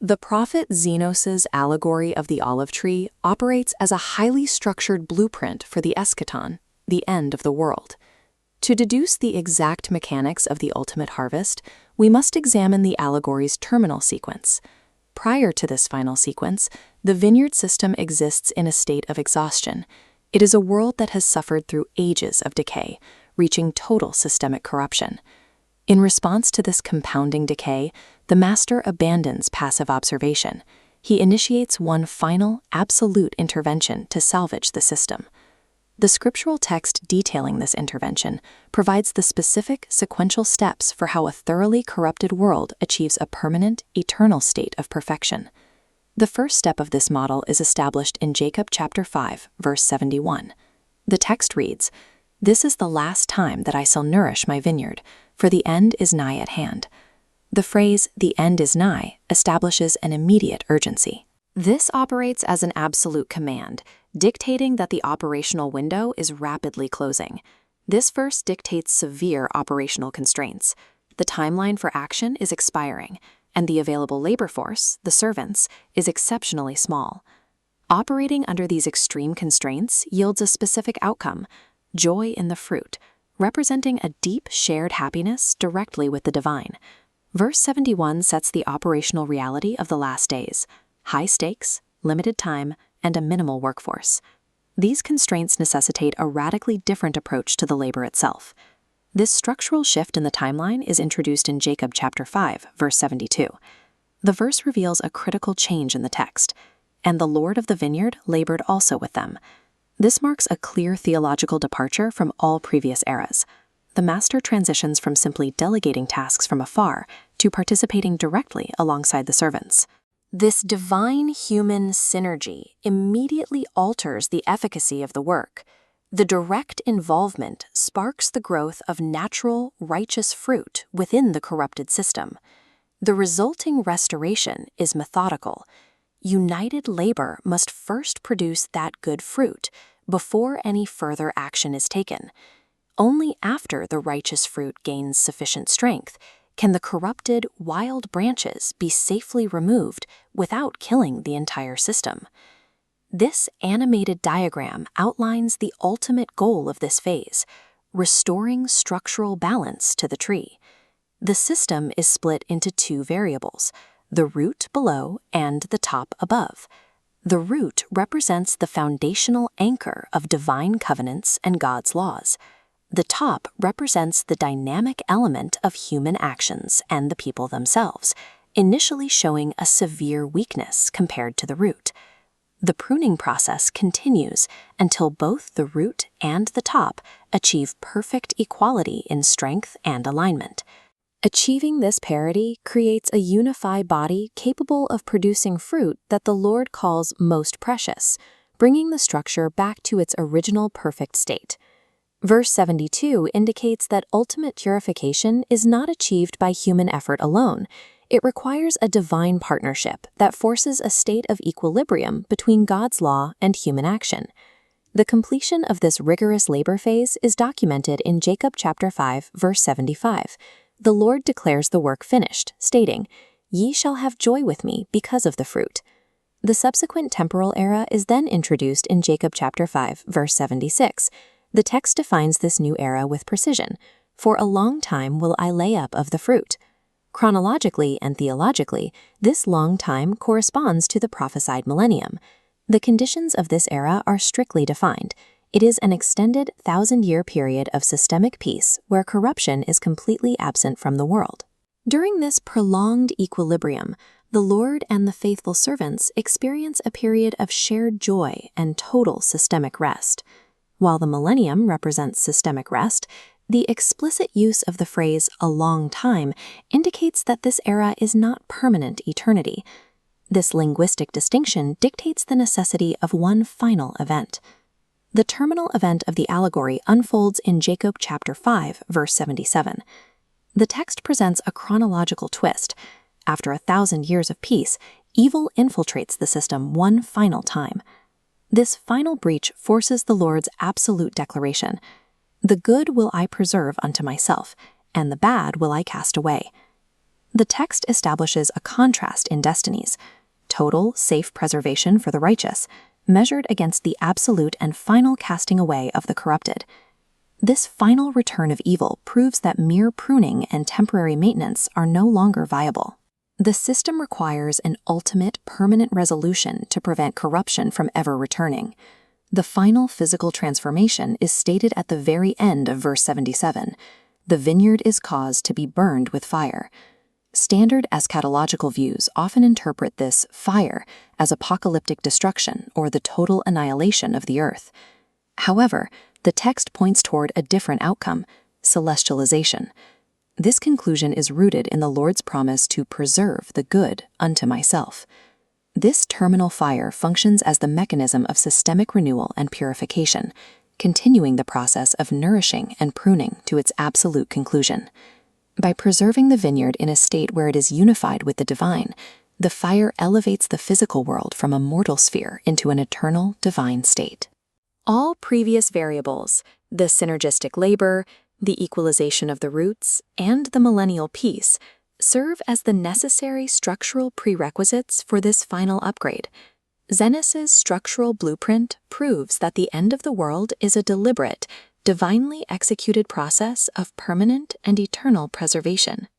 The prophet Zenos's allegory of the olive tree operates as a highly structured blueprint for the eschaton, the end of the world. To deduce the exact mechanics of the ultimate harvest, we must examine the allegory's terminal sequence. Prior to this final sequence, the vineyard system exists in a state of exhaustion. It is a world that has suffered through ages of decay, reaching total systemic corruption. In response to this compounding decay, the master abandons passive observation. He initiates one final, absolute intervention to salvage the system. The scriptural text detailing this intervention provides the specific, sequential steps for how a thoroughly corrupted world achieves a permanent, eternal state of perfection. The first step of this model is established in Jacob chapter 5, verse 71. The text reads, "This is the last time that I shall nourish my vineyard, for the end is nigh at hand." The phrase, "the end is nigh," establishes an immediate urgency. This operates as an absolute command, dictating that the operational window is rapidly closing. This verse dictates severe operational constraints. The timeline for action is expiring, and the available labor force, the servants, is exceptionally small. Operating under these extreme constraints yields a specific outcome: joy in the fruit, representing a deep shared happiness directly with the divine. Verse 71 sets the operational reality of the last days: high stakes, limited time, and a minimal workforce. These constraints necessitate a radically different approach to the labor itself. This structural shift in the timeline is introduced in Jacob chapter 5, verse 72. The verse reveals a critical change in the text: "And the Lord of the vineyard labored also with them." This marks a clear theological departure from all previous eras. The master transitions from simply delegating tasks from afar to participating directly alongside the servants. This divine-human synergy immediately alters the efficacy of the work. The direct involvement sparks the growth of natural, righteous fruit within the corrupted system. The resulting restoration is methodical. United labor must first produce that good fruit before any further action is taken. Only after the righteous fruit gains sufficient strength can the corrupted, wild branches be safely removed without killing the entire system. This animated diagram outlines the ultimate goal of this phase: restoring structural balance to the tree. The system is split into two variables: the root below and the top above. The root represents the foundational anchor of divine covenants and God's laws. The top represents the dynamic element of human actions and the people themselves, initially showing a severe weakness compared to the root. The pruning process continues until both the root and the top achieve perfect equality in strength and alignment. Achieving this parity creates a unified body capable of producing fruit that the Lord calls most precious, bringing the structure back to its original perfect state. Verse 72 indicates that ultimate purification is not achieved by human effort alone. It requires a divine partnership that forces a state of equilibrium between God's law and human action. The completion of this rigorous labor phase is documented in Jacob chapter 5, verse 75. The Lord declares the work finished, stating, "Ye shall have joy with me because of the fruit." The subsequent temporal era is then introduced in Jacob chapter 5, verse 76. The text defines this new era with precision: "For a long time will I lay up of the fruit." Chronologically and theologically, this long time corresponds to the prophesied millennium. The conditions of this era are strictly defined. It is an extended 1,000-year period of systemic peace where corruption is completely absent from the world. During this prolonged equilibrium, the Lord and the faithful servants experience a period of shared joy and total systemic rest. While the millennium represents systemic rest, the explicit use of the phrase "a long time" indicates that this era is not permanent eternity. This linguistic distinction dictates the necessity of one final event. The terminal event of the allegory unfolds in Jacob chapter 5, verse 77. The text presents a chronological twist. After 1,000 years of peace, evil infiltrates the system one final time. This final breach forces the Lord's absolute declaration: "The good will I preserve unto myself, and the bad will I cast away." The text establishes a contrast in destinies: total, safe preservation for the righteous, measured against the absolute and final casting away of the corrupted. This final return of evil proves that mere pruning and temporary maintenance are no longer viable. The system requires an ultimate, permanent resolution to prevent corruption from ever returning. The final physical transformation is stated at the very end of verse 77. The vineyard is caused to be burned with fire. Standard eschatological views often interpret this fire as apocalyptic destruction or the total annihilation of the earth. However, the text points toward a different outcome: celestialization. This conclusion is rooted in the Lord's promise to preserve the good unto myself. This terminal fire functions as the mechanism of systemic renewal and purification, continuing the process of nourishing and pruning to its absolute conclusion. By preserving the vineyard in a state where it is unified with the divine, the fire elevates the physical world from a mortal sphere into an eternal divine state. All previous variables, the synergistic labor, the equalization of the roots, and the millennial peace, serve as the necessary structural prerequisites for this final upgrade. Zenos's structural blueprint proves that the end of the world is a deliberate, divinely executed process of permanent and eternal preservation.